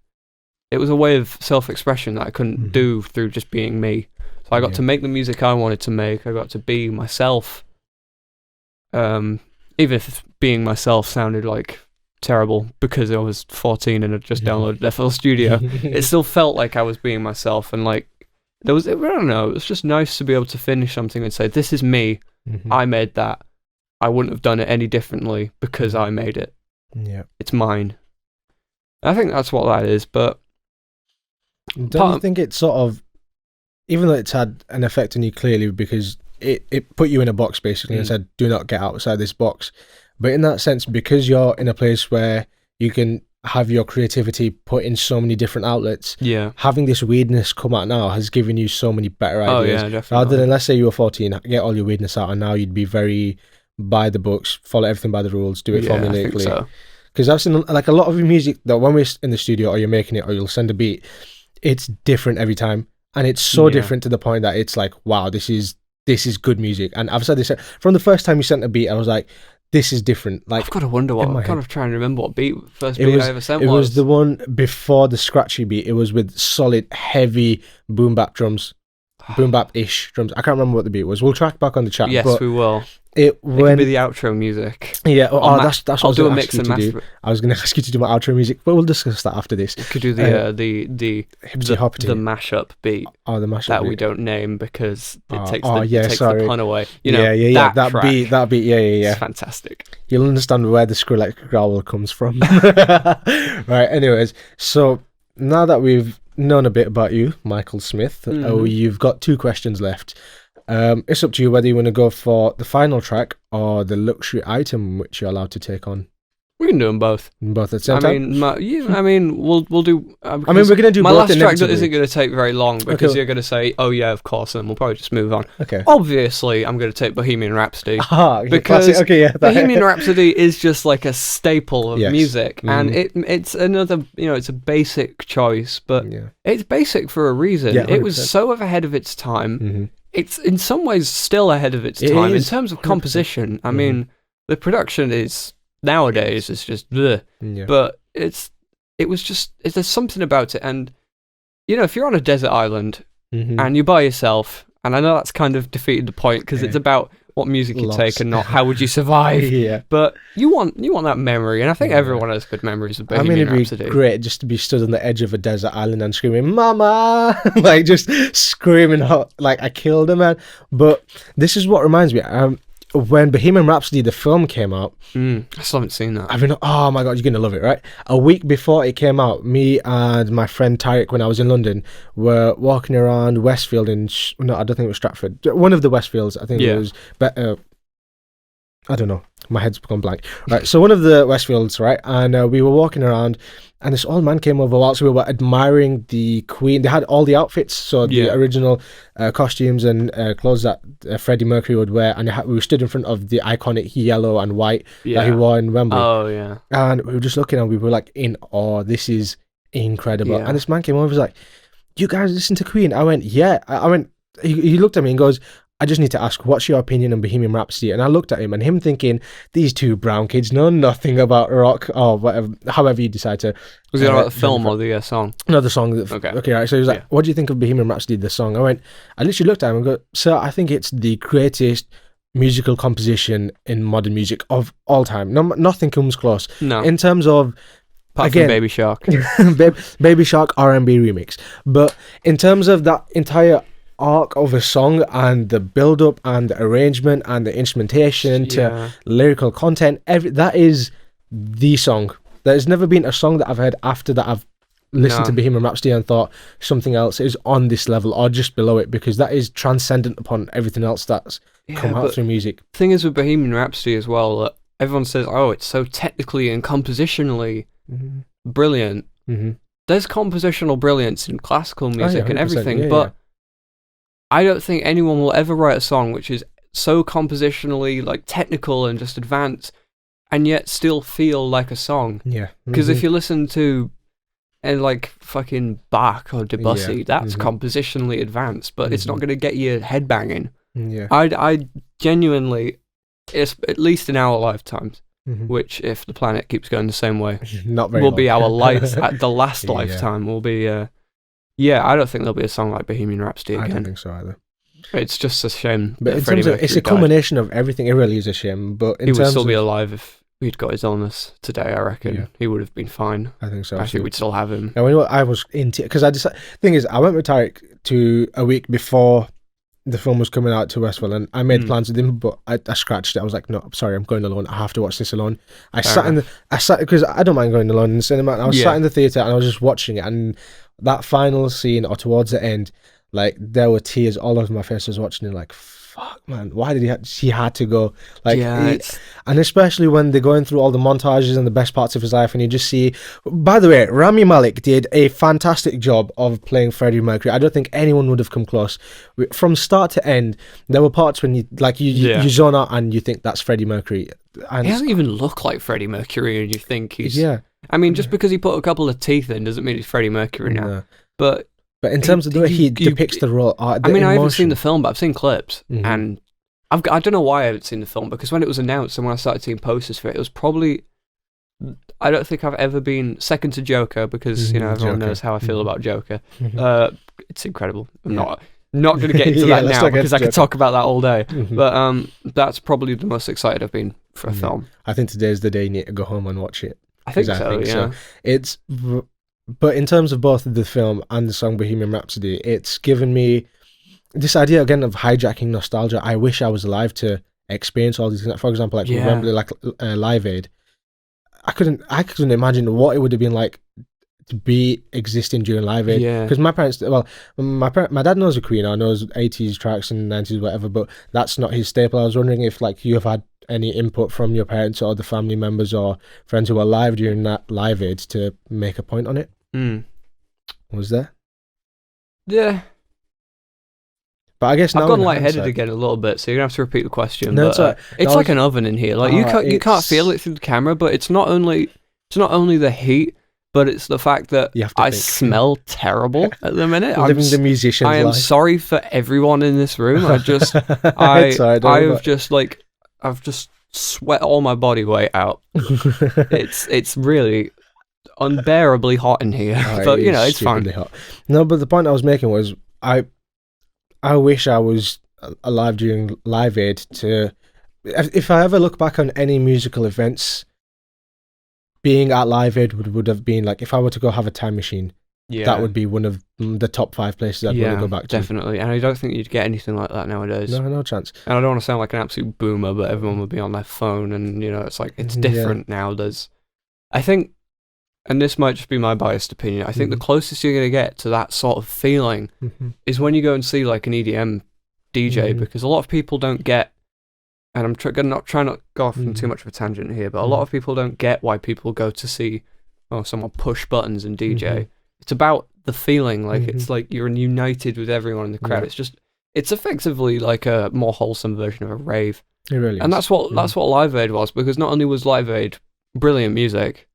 a way of self-expression that I couldn't do through just being me. So I got to make the music I wanted to make. I got to be myself. Even if being myself sounded like terrible because I was 14 and had just downloaded FL Studio, it still felt like I was being myself. And like I don't know, it was just nice to be able to finish something and say, "This is me. I made that. I wouldn't have done it any differently because I made it. Yeah. It's mine." I think that's what that is. But don't you think it's sort of, even though it's had an effect on you clearly because it put you in a box basically and said, do not get outside this box. But in that sense, because you're in a place where you can have your creativity put in so many different outlets, having this weirdness come out now has given you so many better ideas. Oh, yeah, definitely. Rather than, let's say you were 14, get all your weirdness out, and now you'd be very by the books, follow everything by the rules, do it formulaically. I think so. Because I've seen like a lot of your music that when we're in the studio or you're making it or you'll send a beat, it's different every time. And it's so different to the point that it's like, wow, this is good music. And I've said this from the first time you sent a beat, I was like, this is different. Like, I've got to wonder what. I'm kind of trying to remember what first beat I ever sent was. It was the one before the scratchy beat. It was with solid, heavy boom bap drums, boom bap-ish drums. I can't remember what the beat was. We'll track back on the chat. Yes, but we will. It can be the outro music. Yeah, that's what I'll do a gonna mix ask you and to master. do. I was going to ask you to do my outro music, but we'll discuss that after this. We could do the mashup beat. Oh, the mashup that beat. we don't name because it takes sorry. the pun away. You know, that beat, yeah. It's fantastic. You'll understand where the Skrillex growl comes from. Right, anyways, so now that we've known a bit about you, Michael Smith, you've got 2 questions left. It's up to you whether you want to go for the final track or the luxury item which you're allowed to take on. We can do them both. Both at the same time? We'll do... we're going to do my both. My last track isn't going to take very long because you're going to say, oh yeah, of course, and then we'll probably just move on. Okay. Obviously, I'm going to take Bohemian Rhapsody. Because Bohemian Rhapsody is just like a staple of music, and it's another, it's a basic choice, but it's basic for a reason. Yeah, it was so ahead of its time. It's in some ways still ahead of its time in terms of composition. I mean, the production is nowadays is just bleh. But there's something about it, and if you're on a desert island and you're by yourself, and I know that's kind of defeated the point because it's about what music you take and not how would you survive. But you want that memory, and I think everyone has good memories of Bohemian Rhapsody. It'd be great just to be stood on the edge of a desert island and screaming "Mama!" like just screaming out like I killed a man. But this is what reminds me. When Bohemian Rhapsody the film came out, I still haven't seen that. Oh my god, you're gonna love it, right? A week before it came out, me and my friend Tarek, when I was in London, were walking around Westfield no, I don't think it was Stratford. One of the Westfields, I think it was. But I don't know. My head's gone blank. Right, so one of the Westfields, right, and we were walking around, and this old man came over whilst we were admiring the Queen. They had all the outfits, so the original costumes and clothes that Freddie Mercury would wear, and we stood in front of the iconic yellow and white that he wore in Wembley. Oh, yeah. And we were just looking, and we were like in awe. This is incredible. And this man came over and was like, you guys listen to Queen? I went, yeah. I went, he looked at me and goes, I just need to ask, what's your opinion on Bohemian Rhapsody? And I looked at him, and him thinking, these two brown kids know nothing about rock or whatever, however you decide to. Was it about the film or the song? No, the song. Okay, right. So he was like, Yeah. what do you think of Bohemian Rhapsody, the song? I literally looked at him and go, sir, I think it's the greatest musical composition in modern music of all time. No, nothing comes close. No. In terms of, Apart from Baby Shark. Baby Shark R&B remix. But in terms of that entire arc of a song and the build-up and the arrangement and the instrumentation to lyrical content, that is the song. There's never been a song that I've heard after that I've listened to Bohemian Rhapsody and thought something else is on this level or just below it, because that is transcendent upon everything else that's come out through music. The thing is with Bohemian Rhapsody as well, that everyone says, oh, it's so technically and compositionally brilliant. There's compositional brilliance in classical music and everything, but I don't think anyone will ever write a song which is so compositionally like technical and just advanced and yet still feel like a song. Because if you listen to like fucking Bach or Debussy, that's compositionally advanced, but it's not going to get you headbanging. I genuinely, it's at least in our lifetimes, which if the planet keeps going the same way, will be our life at the last lifetime will be I don't think there'll be a song like Bohemian Rhapsody again. I don't think so either. It's just a shame. But in terms of, it's a culmination of everything. It really is a shame. But he would still be alive if he'd got his illness today. I reckon he would have been fine. I think so. I think we'd still have him. Now, I was into, because I decided. Thing is, I went with Tarek to a week before the film was coming out to Westville, and I made plans with him, but I scratched it. I was like, no, I'm sorry, I'm going alone. I have to watch this alone. I sat because I don't mind going alone in the cinema. And I was sat in the theater and I was just watching it, and that final scene or towards the end, like there were tears all over my face. I was watching it like, fuck, man, why did he had to go? Like, and especially when they're going through all the montages and the best parts of his life, and you just see. By the way, Rami Malek did a fantastic job of playing Freddie Mercury. I don't think anyone would have come close. From start to end, there were parts when you zone out and you think that's Freddie Mercury. And he doesn't even look like Freddie Mercury, and you think he's. I mean, just because he put a couple of teeth in doesn't mean he's Freddie Mercury now. No. But in terms of the way he depicts the role, I haven't seen the film, but I've seen clips, and I don't know why I haven't seen the film, because when it was announced and when I started seeing posters for it, it was probably. I don't think I've ever been second to Joker, because everyone knows how I feel about Joker. It's incredible. I'm not going to get into that now because I could talk about that all day. But that's probably the most excited I've been for a film. I think today's the day you need to go home and watch it. I think so. It's. But in terms of both the film and the song Bohemian Rhapsody, it's given me this idea again of hijacking nostalgia. I wish I was alive to experience all these things. For example, remember Live Aid. I couldn't imagine what it would have been like to be existing during Live Aid. Because my parents, my dad knows the Queen, or knows 80s tracks and 90s, whatever, but that's not his staple. I was wondering if you have had any input from your parents or the family members or friends who were alive during that Live Aid to make a point on it. Was there? Yeah. But I guess now I've gone lightheaded again a little bit, so you're gonna have to repeat the question. No, but, it's like an oven in here. Like you can't feel it through the camera, but it's not only the heat, but it's the fact that I smell terrible at the minute. Living the musician's life. I am sorry for everyone in this room. I've just sweat all my body weight out. It's really unbearably hot in here, but it's fine. Hot. No, but the point I was making was I wish I was alive during Live Aid to. If I ever look back on any musical events, being at Live Aid would have been like, if I were to go have a time machine, that would be one of the top 5 places I'd want to go back to. Definitely. And I don't think you'd get anything like that nowadays. No chance. And I don't want to sound like an absolute boomer, but everyone would be on their phone, and it's like it's different now. I think, and this might just be my biased opinion, I think the closest you're going to get to that sort of feeling is when you go and see like an EDM DJ, because a lot of people don't get, and I'm trying not to go off on too much of a tangent here, but a lot of people don't get why people go to see someone push buttons and DJ. It's about the feeling, like it's like you're united with everyone in the crowd. It's effectively like a more wholesome version of a rave. It really is. And that's what Live Aid was, because not only was Live Aid brilliant music,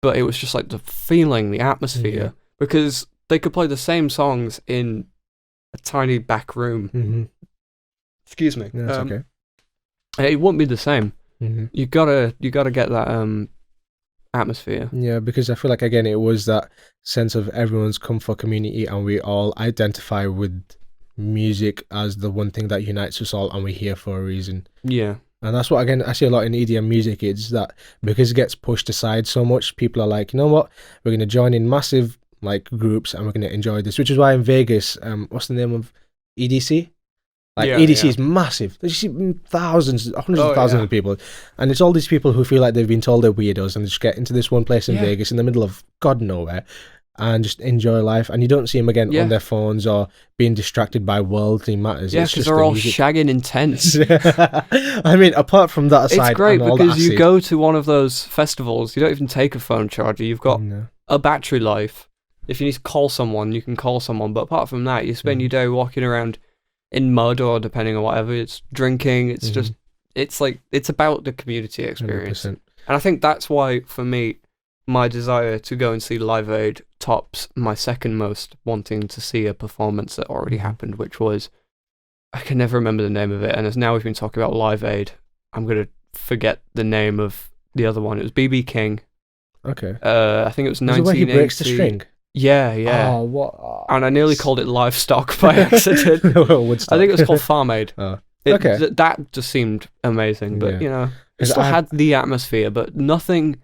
but it was just like the feeling, the atmosphere, because they could play the same songs in a tiny back room Excuse me. Yeah, that's okay. It wouldn't be the same. Hmm. You gotta get that atmosphere. Yeah, because I feel like again it was that sense of everyone's come for community, and we all identify with music as the one thing that unites us all, and we're here for a reason. Yeah. And that's what again I see a lot in EDM music. It's that because it gets pushed aside so much, people are like, you know what, we're gonna join in massive like groups and we're gonna enjoy this. Which is why in Vegas, what's the name of EDC? Like Yeah, EDC yeah. is massive. There's thousands, hundreds Oh, of thousands yeah. of people, and it's all these people who feel like they've been told they're weirdos, and they just get into this one place in Yeah. Vegas in the middle of God nowhere, and just enjoy life. And you don't see them again Yeah. on their phones or being distracted by worldly matters. Yeah, It's because just they're the all music. shagging in tents. I mean, apart from that aside, It's great and all that because you acid- go to one of those festivals, you don't even take a phone charger, you've got No. a battery life. If you need to call someone, you can call someone, but apart from that, you spend your day walking around in mud or depending on whatever, it's drinking, it's just, it's like, it's about the community experience. 100%. And I think that's why, for me, my desire to go and see Live Aid tops my second most wanting to see a performance that already happened, which was, I can never remember the name of it, and as now we've been talking about Live Aid, I'm going to forget the name of the other one. It was BB King. Okay. I think it was Is it where 1980. he breaks the string? Yeah, yeah. Oh, what? Oh, And I nearly called it Livestock by accident. Woodstock. I think it was called Farm Aid. Oh, It- okay. That just seemed amazing, but Yeah. you know, it 'Cause still I- had the atmosphere, but nothing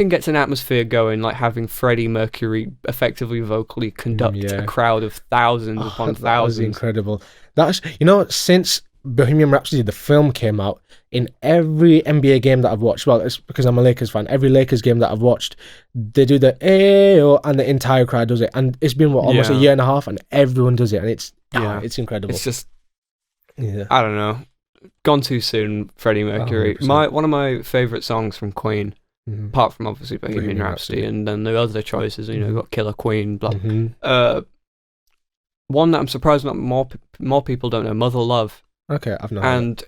gets an atmosphere going like having Freddie Mercury effectively vocally conduct Yeah. a crowd of thousands upon that was thousands. incredible. That's since Bohemian Rhapsody the film came out, in every NBA game that I've watched, well, it's because I'm a Lakers fan. Every Lakers game that I've watched, they do the "Ayo" and the entire crowd does it, and it's been almost a Yeah. year and a half, and everyone does it, and it's Yeah. it's incredible. It's just, Yeah. I don't know, gone too soon, Freddie Mercury. 100%. One of my favourite songs from Queen, Mhm. apart from obviously Bohemian Bohemian Rhapsody, Rhapsody. and then the other choices, you know, Mhm. got Killer Queen, blah. Mhm. One that I'm surprised not more people don't know, Mother Love. Okay, I've not. heard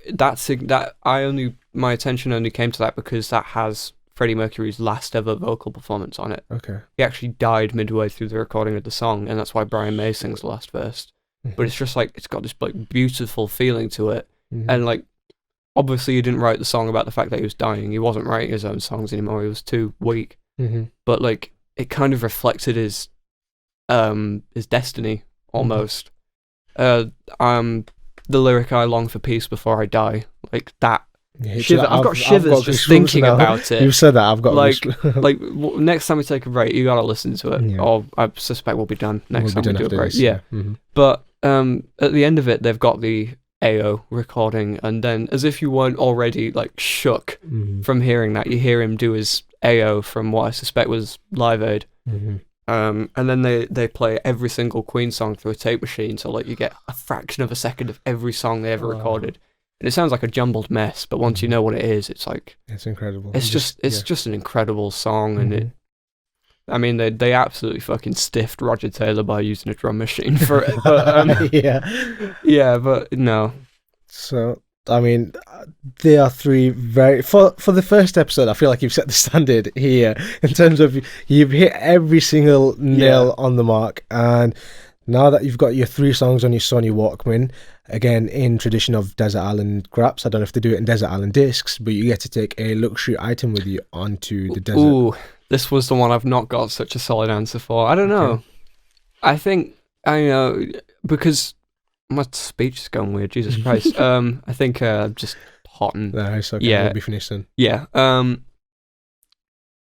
And my attention only came to that because that has Freddie Mercury's last ever vocal performance on it. it. Okay. He actually died midway through the recording of the song, and that's why Brian May sings the last verse. But it's just like, it's got this like beautiful feeling to it, Mhm. and like, obviously he didn't write the song about the fact that he was dying. He wasn't writing his own songs anymore. He was too weak. Mhm. But like, it kind of reflected his destiny almost. The lyric "I long for peace before I die," like that. Yeah, it's Shiver. like- I've got shivers got just goosebumps thinking now. about it. You've said that. I've got Like- goosebumps. Like next time we take a break, you gotta listen to it, Yeah. or I suspect we'll be done next We'll be time we done do a after break. this, Yeah, Mhm. but at the end of it, they've got the AO recording, and then as if you weren't already like shook Mhm. from hearing that, you hear him do his AO from what I suspect was Live Aid. Mhm. And then they play every single Queen song through a tape machine, so like you get a fraction of a second of every song they ever Oh. recorded. And it sounds like a jumbled mess, but once you know what it is, it's like It's incredible. it's just an incredible song, and it. Mhm. I mean, they absolutely fucking stiffed Roger Taylor by using a drum machine for it. But, yeah. yeah, but no. So I mean, they are three very for the first episode. I feel like you've set the standard here in terms of you've hit every single nail on the mark, and now that you've got your three songs on your Sony Walkman, again in tradition of Desert Island Graps, I don't know if they do it in Desert Island discs, but you get to take a luxury item with you onto the desert. Ooh, this was the one I've not got such a solid answer for. I don't know. Okay. I think I know because my speech is going weird. Jesus Christ. I think just hot and Nice, okay, Yeah. we'll be finished then. yeah.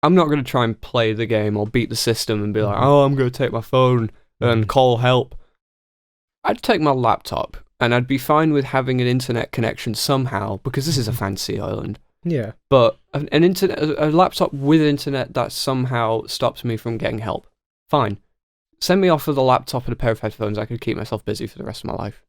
I'm not going to try and play the game or beat the system and be like, oh, I'm going to take my phone and call help. I'd take my laptop, and I'd be fine with having an internet connection somehow, because this is a fancy island. Yeah. But a laptop with internet that somehow stops me from getting help. Fine. Send me off with a laptop and a pair of headphones. I could keep myself busy for the rest of my life.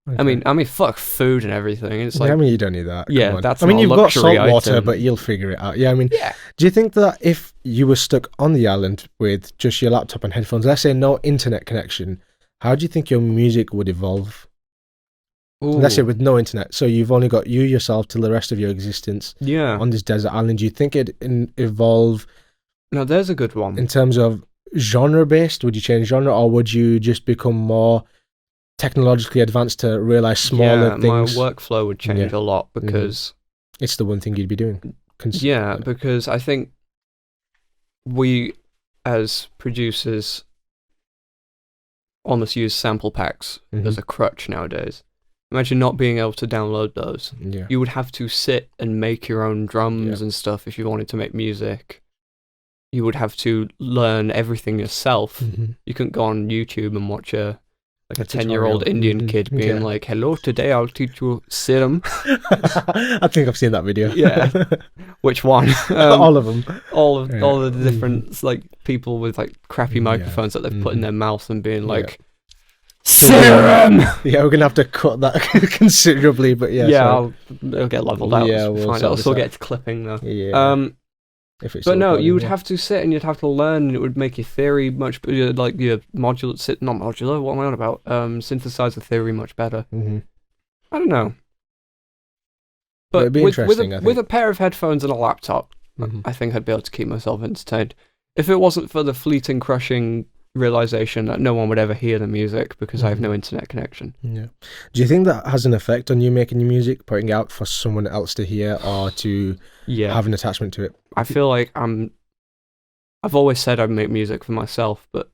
Okay. I mean, fuck food and everything. It's like, I mean, you don't need that. Yeah, Come on. that's I mean, not a you've got luxury salt water, item. but you'll figure it out. Yeah, I mean, yeah. do you think that if you were stuck on the island with just your laptop and headphones, let's say no internet connection, how do you think your music would evolve? Let's say with no internet, so you've only got you yourself till the rest of your existence Yeah. on this desert island. Do you think it'd evolve Now, there's a good one. in terms of genre based? Would you change genre, or would you just become more technologically advanced to realize smaller my things. workflow would change a lot because it's the one thing you'd be doing. Because I think we as producers almost use sample packs as a crutch nowadays. Imagine not being able to download those. Yeah. You would have to sit and make your own drums and stuff if you wanted to make music. You would have to learn everything yourself. You couldn't go on YouTube and watch a 10-year-old Indian kid being like, "Hello, today I'll teach you serum." I think I've seen that video. Yeah. Which one? All of them. All of the different like people with like crappy microphones that they've put in their mouth and being like, "Serum." Yeah, we're gonna have to cut that considerably, but it'll get leveled out. Yeah, it'll still get to clipping though. Yeah. But no, you would have to sit and you'd have to learn, and it would make your theory much better, like your not modular, what am I on about? Synthesizer theory much better. I don't know. But it'd be interesting, I think. With a pair of headphones and a laptop, I think I'd be able to keep myself entertained. If it wasn't for the fleeting, crushing realization that no one would ever hear the music because I have no internet connection. Yeah. Do you think that has an effect on you making your music, putting it out for someone else to hear or to have an attachment to it? I feel like I've always said I make music for myself, but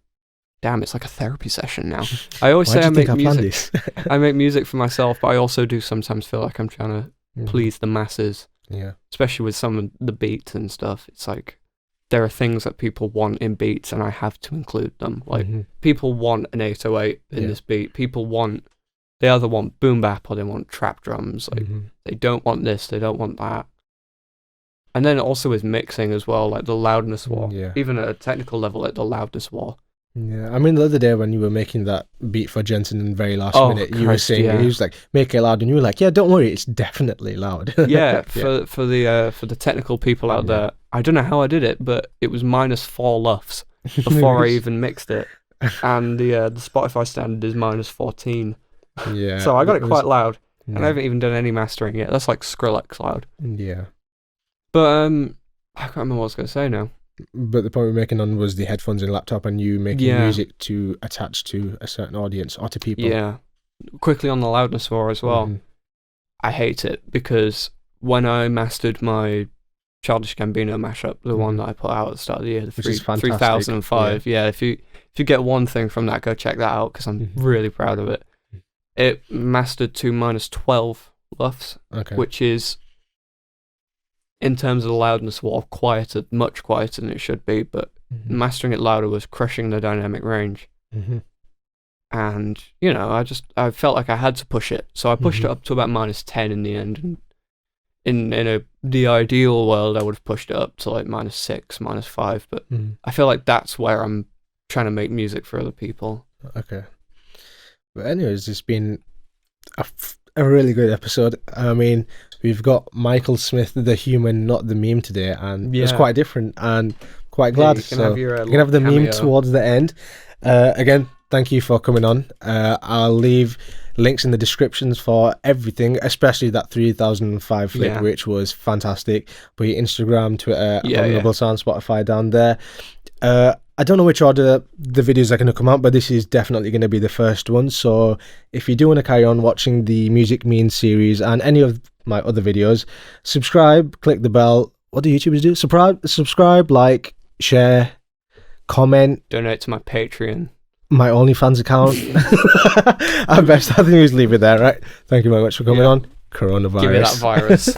damn, it's like a therapy session now. I always say I make music. I make music for myself, but I also do sometimes feel like I'm trying to please the masses. Yeah. Especially with some of the beats and stuff. It's like there are things that people want in beats and I have to include them. Like people want an 808 in this beat. They either want boom bap or they want trap drums. Like they don't want this, they don't want that. And then also with mixing as well, like the loudness war. Yeah. Even at a technical level, like the loudness war. Yeah, I mean the other day when you were making that beat for Jensen in the very last minute, you were saying he was like, make it loud, and you were like, yeah, don't worry, it's definitely loud. For the technical people out there, I don't know how I did it, but it was -4 LUFS before I even mixed it, and the Spotify standard is -14. Yeah, so I got it quite loud, and I haven't even done any mastering yet. That's like Skrillex loud. Yeah, but I can't remember what I was going to say now. But the point we're making on was the headphones and laptop and you making music to attach to a certain audience or to people. Yeah. Quickly on the loudness war as well. I hate it because when I mastered my Childish Gambino mashup, the one that I put out at the start of the year, which is fantastic. 3005. Yeah, if you get one thing from that, go check that out because I'm really proud of it. It mastered to -12 LUFS, which is, in terms of the loudness war, much quieter than it should be, but mastering it louder was crushing the dynamic range. And, I felt like I had to push it. So I pushed it up to about -10 in the end. And in the ideal world, I would have pushed it up to like -6, -5, but I feel like that's where I'm trying to make music for other people. Okay. But anyways, it's been a really good episode. I mean, we've got Michael Smith, the human, not the meme today, and it's quite different and quite glad. You can have the cameo. Meme towards the end. Again, thank you for coming on. I'll leave links in the descriptions for everything, especially that 3005 flick, which was fantastic. Put your Instagram, Twitter, Abominable Sound, Spotify down there. I don't know which order the videos are going to come out, but this is definitely going to be the first one. So if you do want to carry on watching the Music Means series and any of my other videos, subscribe, click the bell. What do YouTubers do? Subscribe, like, share, comment. Donate to my Patreon. My OnlyFans account. At best, I think we just leave it there, right? Thank you very much for coming on. Coronavirus. Give me that virus.